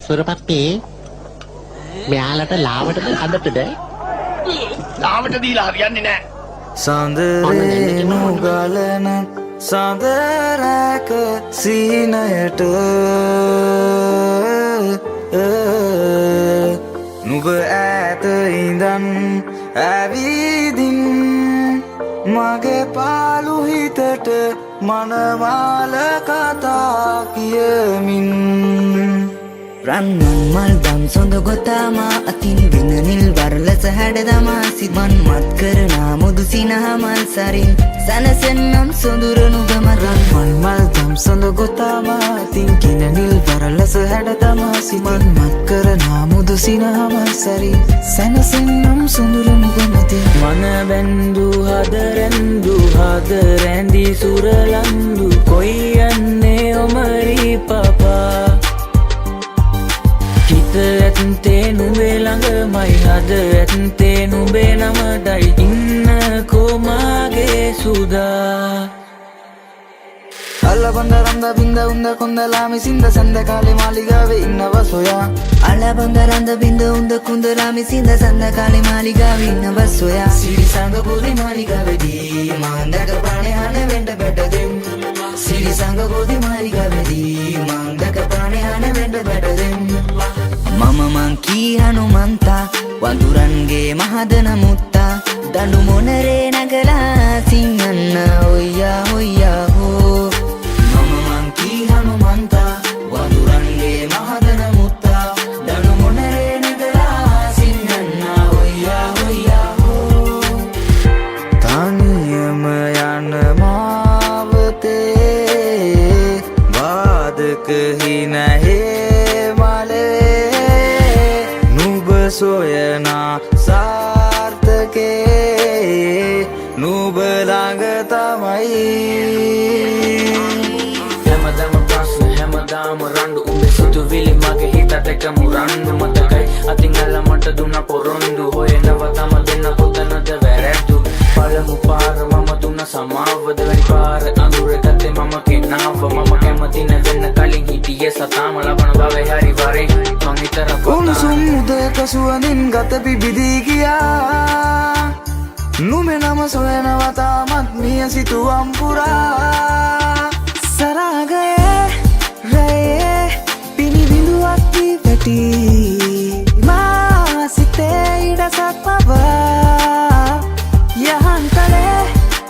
සුරපත්ටි මෙයාලට ලාවටද හදටද ලාවට දීලා හරියන්නේ නැහැ. සඳරේ නුගලන සඳරක සීනයට නුඹ ඈත ඉඳන් ඇවිදින් මගේ පාළු හිතට මනමාල කතා කියමින් රන්මන් මල් දම් සොඳ ගොතාමා අතින් වෙන නිල් වරලස හැඩදමා සිත්මන් මත් කරනා මුදු සිනහමල් සරින් සනසෙන්නම් සොඳුරනුගම රන්මන් මල් දම් සොඳ ගොතාමා අතින් කින නිල් වරලස හැඩදමා සිත්මන් මත් කරනා මුදු සිනහමල් සරින් සනසෙන්නම් සොඳුරනුගමති මන බැන්දු හදරැන්දු හද රැඳි සුරලන්දු කොයි යන්නේ ඔමරි පපා හිත ඇත්තේ නුඹේ ළඟමයි හද ඇත්තේ නුඹේ නමටයි ඉන්න කොමාගේ සුදා අල්ලබඳ රඳ බින්ද උන්ද කොන්දලාමි සින්ද සඳ කාලේ මාලිගාවේ ඉන්නව සොයා අලබඳ රඳ බින්ද උන්ද කුන්දලාමි සින්ද සඳ කාලේ මාලිගාවේ ඉන්නව සොයා සිරි සංග පොදි මාලිගාවේදී මාන්දක ප්‍රාණේ හන වෙන්න බැටදෙම් සිරි සංග පොදි මාලිගාවේදී මාන්දක ප්‍රාණේ හන වෙන්න බැටදෙම් මම මංකී හනුමන්තා වඳුරන්ගේ මහදන මුත්තා දඩු මොනරේ නගලා සිංහන්න ඔಯ್ಯා ඔಯ್ಯා හෝ මම මංකී හනුමන්තා වඳුරන්ගේ මහදන මුත්තා දඩු මොනරේ නගලා සිංහන්න ඔಯ್ಯා ඔಯ್ಯා හෝ තනියම යන මාවතේ වාදක හිනහේ සොයනා සාර්ථකේ නුඹ ළඟ තමයි හැමදාම ප්‍රශ්න හැමදාම රණ්ඩු උඹේ සිතුවිලි මගේ හිතට එකම රණ්ඩු මතකයි අතින් අල්ල මට දුන්න පොරොන්දු හොයනව තම දෙන්න කොතනද වැරැද්දු පළමු පාර මම දුන්න සමාවද වැඩි පාර අඳුර ගත්තේ මම කෙනාව මම කැමති නැවෙන්න කලින් හිටියේ සතාම ලබන බවේ හරි වරේ මං හිතර උණුසුම් උදයක සුවඳින් ගත පිබිදී ගියා නුඹේ නම සොයනවා තාමත් මිය සිතුවම් පුරා සරාගයේ රැයේ පිනි බිඳුවක් වී වැටි මා සිතේ ඉඩසක් පවා යහන්තලේ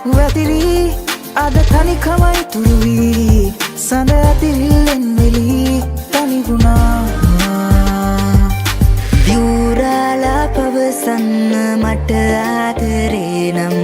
වැතිරි අද තනිකමයි තුරු වී සඳ ඇතිරිල්ලෙන් වෙලී තනි වුණා දිවුරාලා පවසන්න මට ආදරේ නම්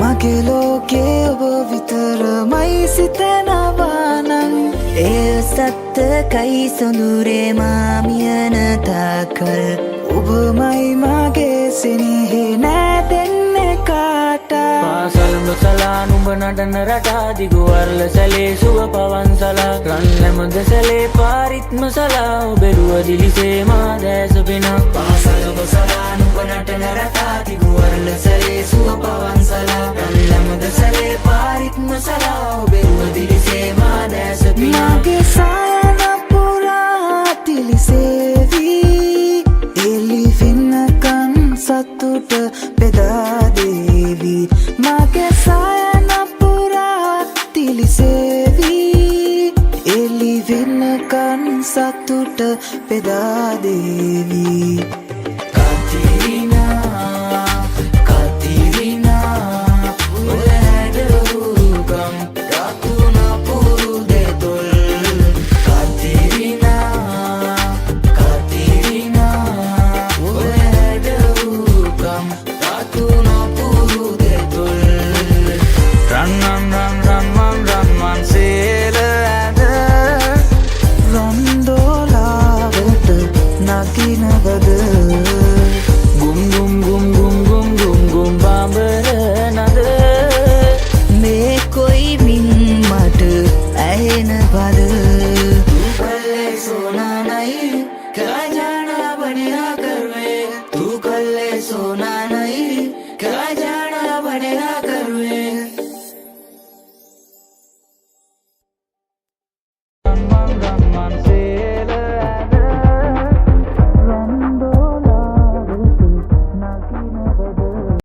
මගේ ලෝකේ ඔබ විතරමයි සිතනවා නම් එය සත්තකයි සොඳුරේ මාමියන තාකල් ඔබමයි මගේ සෙනෙහේ නෑදෙන්නේ කාට පාසලම සලා නුඹ නටන රටා දිගු වර්ල සැලේ සුව පවන්සලා රන්ලැමද සැලේ පාරිත්ම සලා ඔබෙරුව දිලිසේ මා දැස පෙනා පාසලම සලා නුඹ නටන රටා දිගු වර්ල සැලේ සුව පවන්සලා රන්ලැමද සැලේ පාරිත්ම සලා ඔබෙරුව දිලිසේ මා දැස පෙනා මගේ සායන පුරා තිලිසේවී එලි වෙන්නකන් සතුට බෙදා දේවි මගේ සායන පුරා තිලිසේවී එලි වෙන්නකන් සතුට බෙදා දේවි